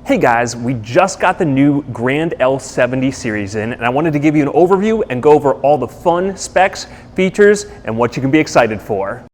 Hey guys, we just got the new Grand L70 series in, and I wanted to give you an overview and go over all the fun specs, features, and what you can be excited for.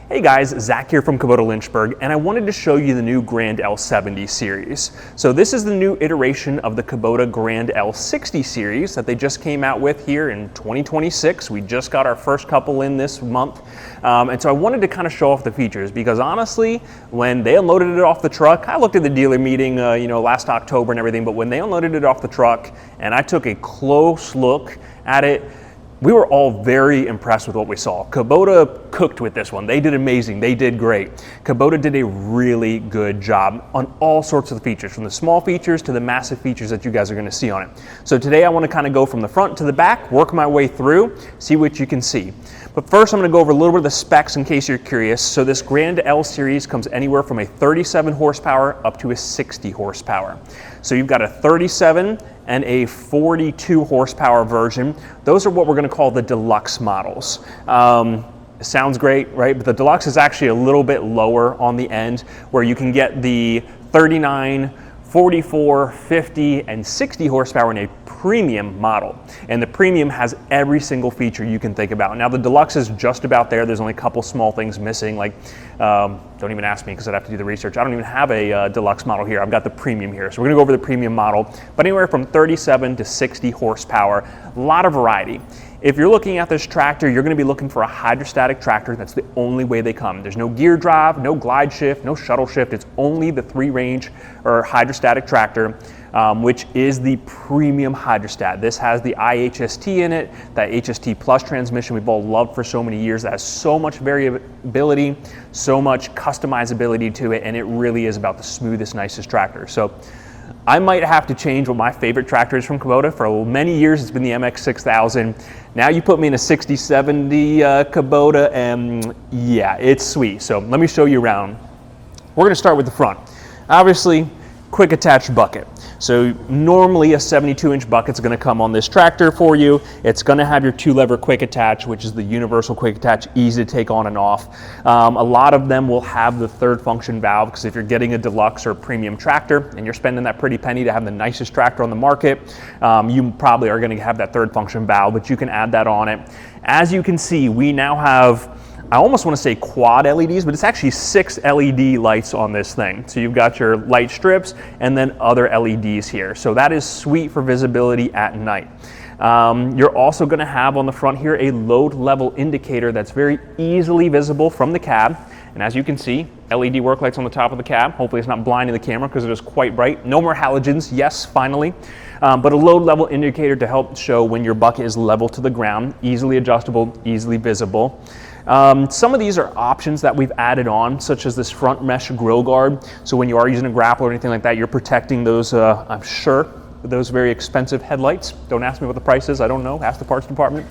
Hey guys, Zach here from Kubota Lynchburg, and I wanted to show you the new Grand L70 series. So this is the new iteration of the Kubota Grand L60 series that they just came out with here in 2026. We just got our first couple in this month. And so I wanted to kind of show off the features because honestly, when they unloaded it off the truck, I looked at the dealer meeting last October and everything, but when they unloaded it off the truck and I took a close look at it, we were all very impressed with what we saw. Kubota cooked with this one. They did amazing. They did great. Kubota did a really good job on all sorts of the features, from the small features to the massive features that you guys are going to see on it. So today I want to kind of go from the front to the back, work my way through, see what you can see. But first I'm going to go over a little bit of the specs in case you're curious. So this Grand L series comes anywhere from a 37 horsepower up to a 60 horsepower. So you've got a 37 and a 42 horsepower version. Those are what we're gonna call the Deluxe models. Sounds great, right? But the Deluxe is actually a little bit lower on the end, where you can get the 39, 44, 50, and 60 horsepower in a premium model. And the premium has every single feature you can think about. Now the Deluxe is just about there. There's only a couple small things missing, like, don't even ask me because I'd have to do the research. I don't even have a Deluxe model here. I've got the premium here. So we're gonna go over the premium model, but anywhere from 37 to 60 horsepower, a lot of variety. If you're looking at this tractor, you're gonna be looking for a hydrostatic tractor. That's the only way they come. There's no gear drive, no glide shift, no shuttle shift. It's only the 3-range or hydrostatic tractor, which is the premium hydrostat. This has the IHST in it, that HST Plus transmission we've all loved for so many years. That has so much variability, so much customizability to it, and it really is about the smoothest, nicest tractor. So I might have to change what my favorite tractor is from Kubota. For many years, it's been the MX6000. Now you put me in a 6070 Kubota, and yeah, it's sweet. So let me show you around. We're gonna start with the front. Obviously, quick attach bucket. So normally a 72-inch bucket's gonna come on this tractor for you. It's gonna have your 2-lever quick attach, which is the universal quick attach, easy to take on and off. A lot of them will have the 3rd function valve, because if you're getting a Deluxe or premium tractor and you're spending that pretty penny to have the nicest tractor on the market, you probably are gonna have that 3rd function valve, but you can add that on it. As you can see, we now have, I almost want to say quad LEDs, but it's actually 6 LED lights on this thing. So you've got your light strips and then other LEDs here. So that is sweet for visibility at night. You're also going to have on the front here a load level indicator that's very easily visible from the cab. And as you can see, LED work lights on the top of the cab. Hopefully it's not blinding the camera because it is quite bright. No more halogens, yes, finally. But a load level indicator to help show when your bucket is level to the ground, easily adjustable, easily visible. Some of these are options that we've added on, such as this front mesh grill guard. So when you are using a grapple or anything like that, you're protecting those, I'm sure, those very expensive headlights. Don't ask me what the price is, I don't know, ask the parts department.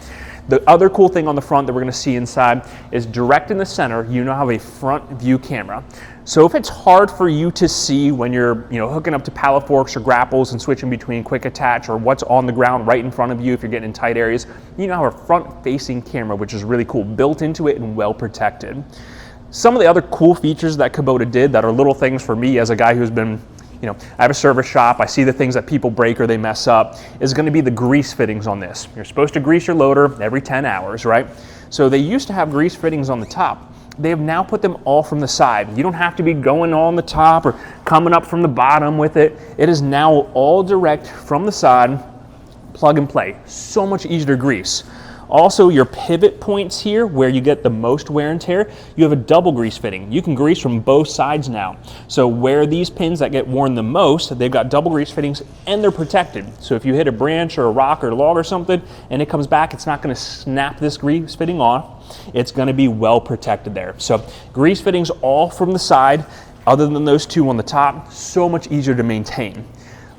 The other cool thing on the front that we're gonna see inside is direct in the center, you now have a front view camera. So if it's hard for you to see when you're hooking up to pallet forks or grapples and switching between quick attach or what's on the ground right in front of you if you're getting in tight areas, you now have a front facing camera, which is really cool, built into it and well protected. Some of the other cool features that Kubota did that are little things for me as a guy who's been, I have a service shop, I see the things that people break or they mess up, is going to be the grease fittings on this. You're supposed to grease your loader every 10 hours, right? So they used to have grease fittings on the top. They have now put them all from the side. You don't have to be going on the top or coming up from the bottom with it. It is now all direct from the side, plug and play. So much easier to grease. Also, your pivot points here where you get the most wear and tear, you have a double grease fitting. You can grease from both sides now. So where these pins that get worn the most, they've got double grease fittings and they're protected. So if you hit a branch or a rock or a log or something and it comes back, it's not gonna snap this grease fitting off. It's gonna be well protected there. So grease fittings all from the side, other than those 2 on the top, so much easier to maintain.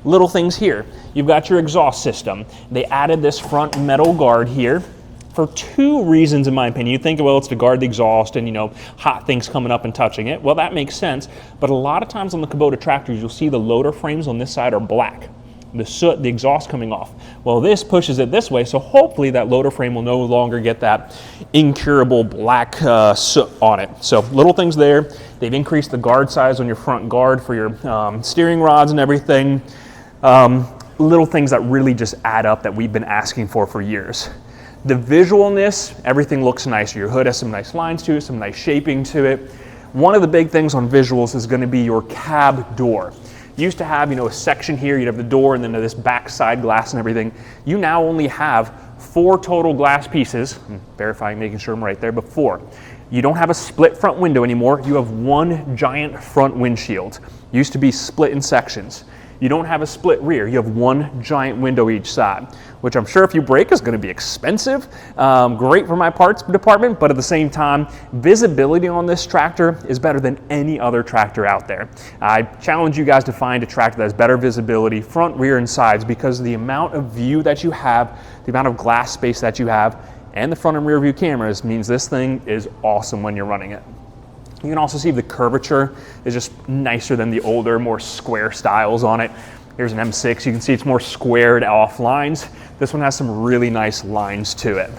Little things here, you've got your exhaust system. They added this front metal guard here for two reasons in my opinion. You think, well, it's to guard the exhaust and, you know, hot things coming up and touching it. Well, that makes sense, but a lot of times on the Kubota tractors, you'll see the loader frames on this side are black. The soot, the exhaust coming off. Well, this pushes it this way, so hopefully that loader frame will no longer get that incurable black soot on it. So little things there. They've increased the guard size on your front guard for your steering rods and everything. Little things that really just add up that we've been asking for years. The visualness, everything looks nicer. Your hood has some nice lines to it, some nice shaping to it. One of the big things on visuals is going to be your cab door. You used to have, you know, a section here, you'd have the door and then this back side glass and everything. You now only have 4 total glass pieces. I'm verifying, making sure I'm right there, but 4. You don't have a split front window anymore. You have one giant front windshield. Used to be split in sections. You don't have a split rear. You have one giant window each side, which I'm sure if you break is going to be expensive. Great for my parts department, but at the same time, visibility on this tractor is better than any other tractor out there. I challenge you guys to find a tractor that has better visibility, front, rear, and sides, because the amount of view that you have, the amount of glass space that you have, and the front and rear view cameras means this thing is awesome when you're running it. You can also see the curvature is just nicer than the older, more square styles on it. Here's an M6. You can see it's more squared off lines. This one has some really nice lines to it.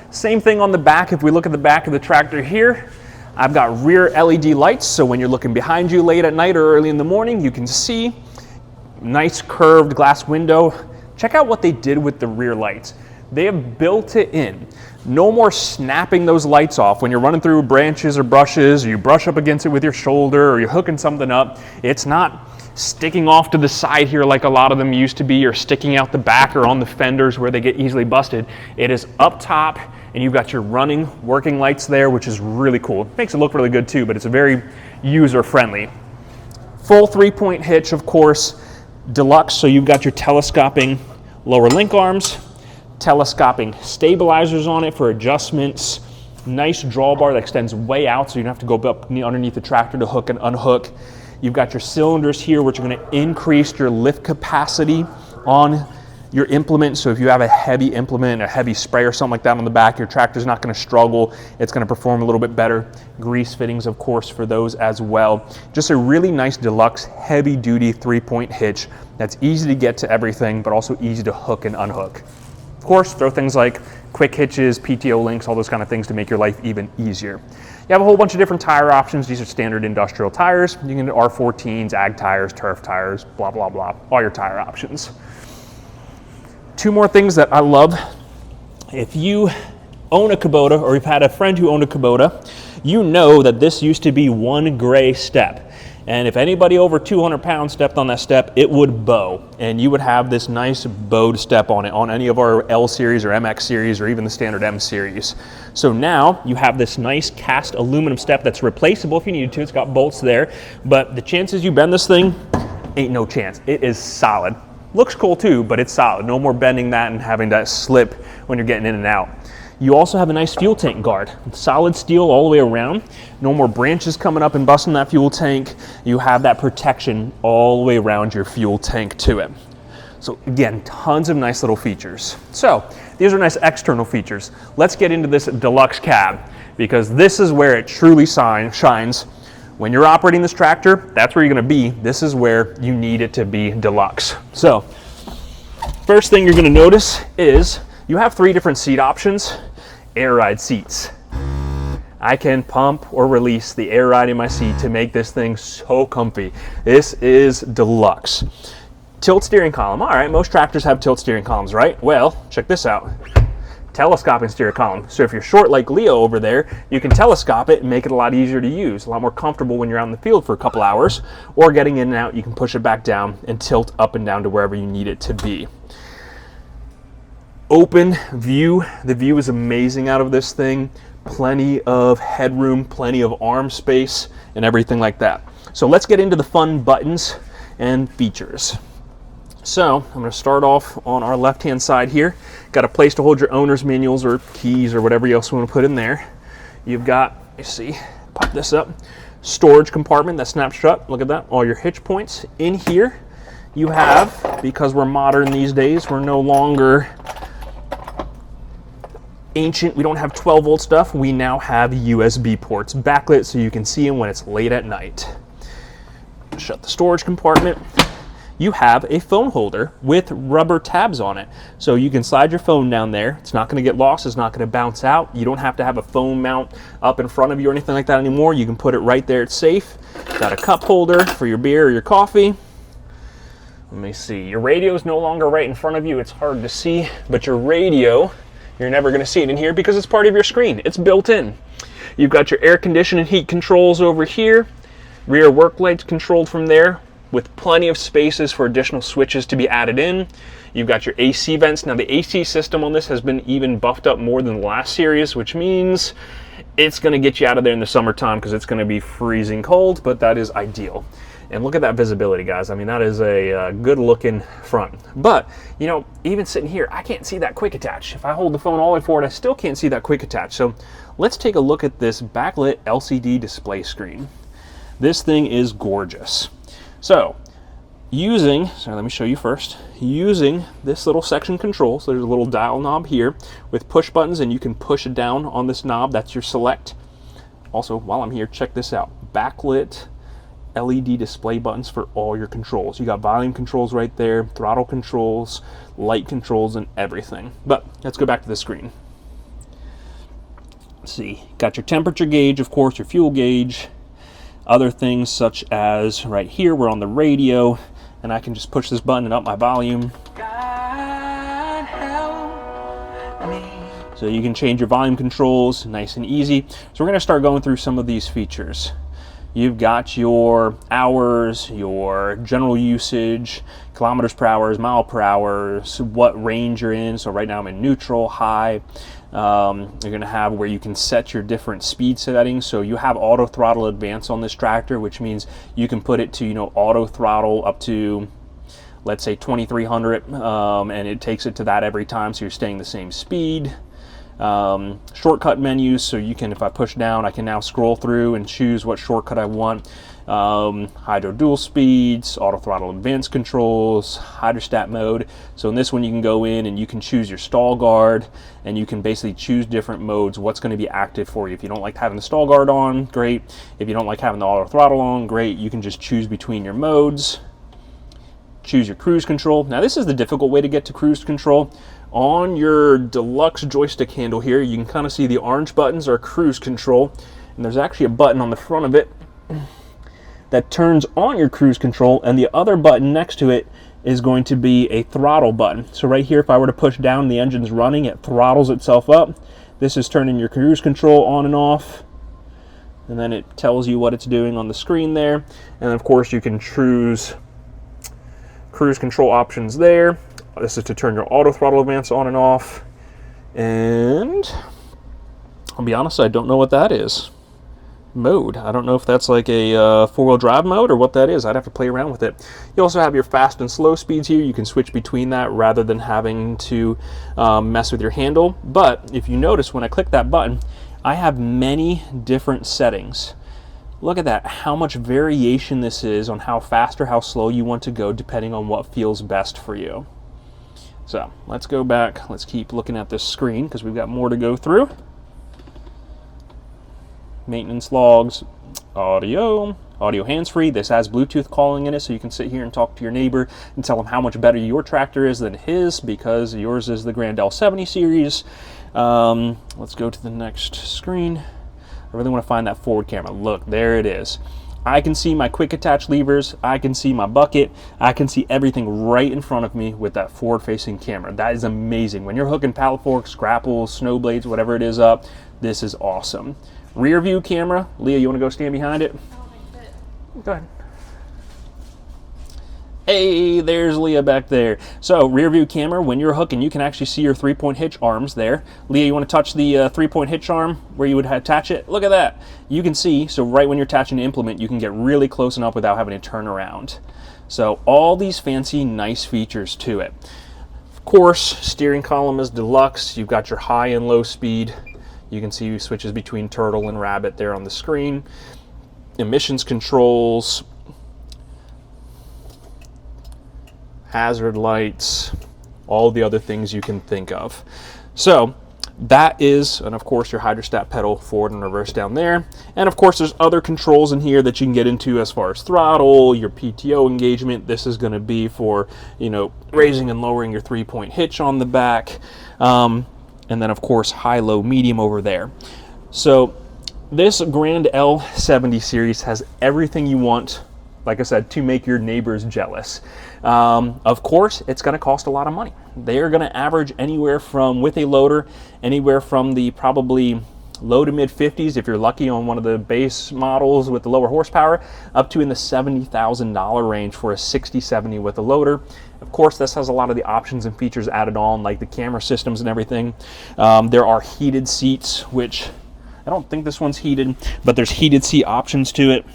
Same thing on the back. If we look at the back of the tractor here, I've got rear LED lights. So when you're looking behind you late at night or early in the morning, you can see nice curved glass window. Check out what they did with the rear lights. They have built it in. No more snapping those lights off when you're running through branches or brushes, or you brush up against it with your shoulder, or you're hooking something up. It's not sticking off to the side here like a lot of them used to be, or sticking out the back or on the fenders where they get easily busted. It is up top, and you've got your running, working lights there, which is really cool. It makes it look really good too, but it's a very user-friendly. Full 3-point hitch, of course, deluxe, so you've got your telescoping lower link arms, telescoping stabilizers on it for adjustments, nice drawbar that extends way out so you don't have to go up underneath the tractor to hook and unhook. You've got your cylinders here, which are going to increase your lift capacity on your implement. So if you have a heavy implement, a heavy spray or something like that on the back, your tractor's not going to struggle. It's going to perform a little bit better. Grease fittings, of course, for those as well. Just a really nice deluxe, heavy-duty 3-point hitch that's easy to get to everything, but also easy to hook and unhook. Of course, throw things like quick hitches, PTO links, all those kind of things to make your life even easier. You have a whole bunch of different tire options. These are standard industrial tires. You can do R14s, ag tires, turf tires, blah, blah, blah, all your tire options. 2 more things that I love. If you own a Kubota, or you've had a friend who owned a Kubota, you know that this used to be one gray step. And if anybody over 200 pounds stepped on that step, it would bow. And you would have this nice bowed step on it, on any of our L series or MX series or even the standard M series. So now you have this nice cast aluminum step that's replaceable if you needed to. It's got bolts there, but the chances you bend this thing, ain't no chance. It is solid. Looks cool too, but it's solid. No more bending that and having that slip when you're getting in and out. You also have a nice fuel tank guard. Solid steel all the way around. No more branches coming up and busting that fuel tank. You have that protection all the way around your fuel tank to it. So again, tons of nice little features. So these are nice external features. Let's get into this deluxe cab, because this is where it truly shines. When you're operating this tractor, that's where you're gonna be. This is where you need it to be deluxe. So first thing you're gonna notice is you have 3 different seat options. Air ride seats. I can pump or release the air ride in my seat to make this thing so comfy. This is deluxe. Tilt steering column. All right, most tractors have tilt steering columns, right? Well, check this out. Telescoping steering column. So if you're short like Leo over there, you can telescope it and make it a lot easier to use, a lot more comfortable when you're out in the field for a couple hours, or getting in and out, you can push it back down and tilt up and down to wherever you need it to be. Open view. The view is amazing out of this thing. Plenty of headroom, plenty of arm space, and everything like that. So let's get into the fun buttons and features. So I'm going to start off on our left-hand side here. Got a place to hold your owner's manuals or keys or whatever else you want to put in there. You've got, you see, pop this up, storage compartment that snaps shut. Look at that, all your hitch points. In here you have, because we're modern these days, we're no longer ancient, we don't have 12-volt stuff. We now have USB ports backlit so you can see them when it's late at night. Shut the storage compartment. You have a phone holder with rubber tabs on it. So you can slide your phone down there. It's not going to get lost. It's not going to bounce out. You don't have to have a phone mount up in front of you or anything like that anymore. You can put it right there. It's safe. Got a cup holder for your beer or your coffee. Let me see. Your radio is no longer right in front of you. It's hard to see, but your radio, you're never going to see it in here because it's part of your screen. It's built in. You've got your air conditioning heat controls over here. Rear work lights controlled from there, with plenty of spaces for additional switches to be added in. You've got your AC vents. Now the AC system on this has been even buffed up more than the last series, which means it's going to get you out of there in the summertime because it's going to be freezing cold, but that is ideal. And look at that visibility, guys. I mean, that is a good looking front. But, you know, even sitting here, I can't see that quick attach. If I hold the phone all the way forward, I still can't see that quick attach. So let's take a look at this backlit LCD display screen. This thing is gorgeous. So, let me show you first. Using this little section control, so there's a little dial knob here with push buttons, and you can push it down on this knob. That's your select. Also, while I'm here, check this out. Backlit LED display buttons for all your controls. You got volume controls right there, throttle controls, light controls, and everything. But let's go back to the screen. Let's see. Got your temperature gauge, of course, your fuel gauge. Other things such as right here, we're on the radio, and I can just push this button and up my volume. God help me. So you can change your volume controls nice and easy. So we're going to start going through some of these features. You've got your hours, your general usage, kilometers per hour, mile per hour, what range you're in. So right now I'm in neutral, high. You're going to have where you can set your different speed settings. So you have auto throttle advance on this tractor, which means you can put it to, auto throttle up to, let's say 2300, and it takes it to that every time. So you're staying the same speed. Shortcut menus, so you can, if I push down, I can now scroll through and choose what shortcut I want. Hydro dual speeds, auto throttle advanced controls, hydrostat mode. So in this one you can go in and you can choose your stall guard, and you can basically choose different modes, what's going to be active for you. If you don't like having the stall guard on, great. If you don't like having the auto throttle on, great. You can just choose between your modes. Choose your cruise control. Now this is the difficult way to get to cruise control. On your deluxe joystick handle here, you can kind of see the orange buttons are cruise control, and there's actually a button on the front of it that turns on your cruise control, and the other button next to it is going to be a throttle button. So right here, if I were to push down, the engine's running, it throttles itself up. This is turning your cruise control on and off, and then it tells you what it's doing on the screen there. And of course you can choose cruise control options there. This is to turn your auto throttle advance on and off. And I'll be honest, I don't know what that is. Mode. I don't know if that's like a four-wheel drive mode or what that is. I'd have to play around with it. You also have your fast and slow speeds here. You can switch between that rather than having to mess with your handle. But if you notice, when I click that button, I have many different settings. Look at that, how much variation this is on how fast or how slow you want to go depending on what feels best for you. So let's go back, let's keep looking at this screen because we've got more to go through. Maintenance logs, audio hands-free. This has Bluetooth calling in it, so you can sit here and talk to your neighbor and tell him how much better your tractor is than his, because yours is the Grand L70 series. Let's go to the next screen. I really want to find that forward camera. Look, there it is. I can see my quick attach levers, I can see my bucket, I can see everything right in front of me with that forward facing camera. That is amazing. When you're hooking pallet forks, grapples, snow blades, whatever it is up, this is awesome. Rear view camera. Leah, you want to go stand behind it? Go ahead. Hey, there's Leah back there. So, rear view camera, when you're hooking, you can actually see your 3-point hitch arms there. Leah, you want to touch the 3-point hitch arm where you would attach it? Look at that. You can see, so right when you're attaching the implement, you can get really close enough without having to turn around. So, all these fancy, nice features to it. Of course, steering column is deluxe. You've got your high and low speed. You can see switches between turtle and rabbit there on the screen. Emissions controls, hazard lights, all the other things you can think of. So that is, and of course your hydrostat pedal forward and reverse down there. And of course there's other controls in here that you can get into as far as throttle, your PTO engagement. This is going to be for, you know, raising and lowering your 3-point hitch on the back. And then of course high, low, medium over there. So this Grand L70 series has everything you want, like I said, to make your neighbors jealous. Of course, it's going to cost a lot of money. They are going to average anywhere from, with a loader, anywhere from the probably low to mid 50s if you're lucky on one of the base models with the lower horsepower, up to in the $70,000 range for a 60/70 with a loader. Of course, this has a lot of the options and features added on, like the camera systems and everything. There are heated seats, which I don't think this one's heated, but there's heated seat options to it.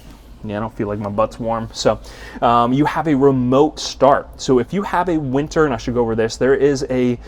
Yeah, I don't feel like my butt's warm. So you have a remote start. So if you have a winter, and I should go over this, there is a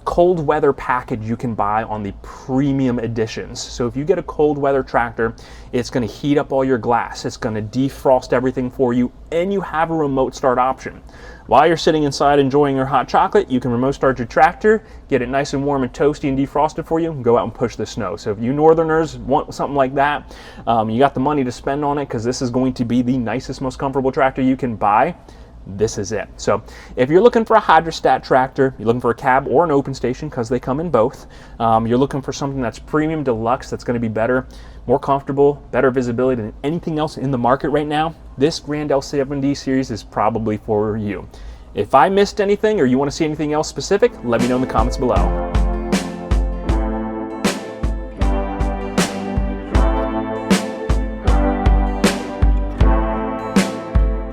cold weather package you can buy on the premium editions. So if you get a cold weather tractor, it's going to heat up all your glass, it's going to defrost everything for you, and you have a remote start option. While you're sitting inside enjoying your hot chocolate, you can remote start your tractor, get it nice and warm and toasty and defrosted for you, and go out and push the snow. So if you northerners want something like that, you got the money to spend on it, because this is going to be the nicest, most comfortable tractor you can buy. This is it. So if you're looking for a hydrostat tractor, you're looking for a cab or an open station, because they come in both, you're looking for something that's premium deluxe, that's going to be better, more comfortable, better visibility than anything else in the market right now, this Grand L70 series is probably for you. If I missed anything or you want to see anything else specific, let me know in the comments below.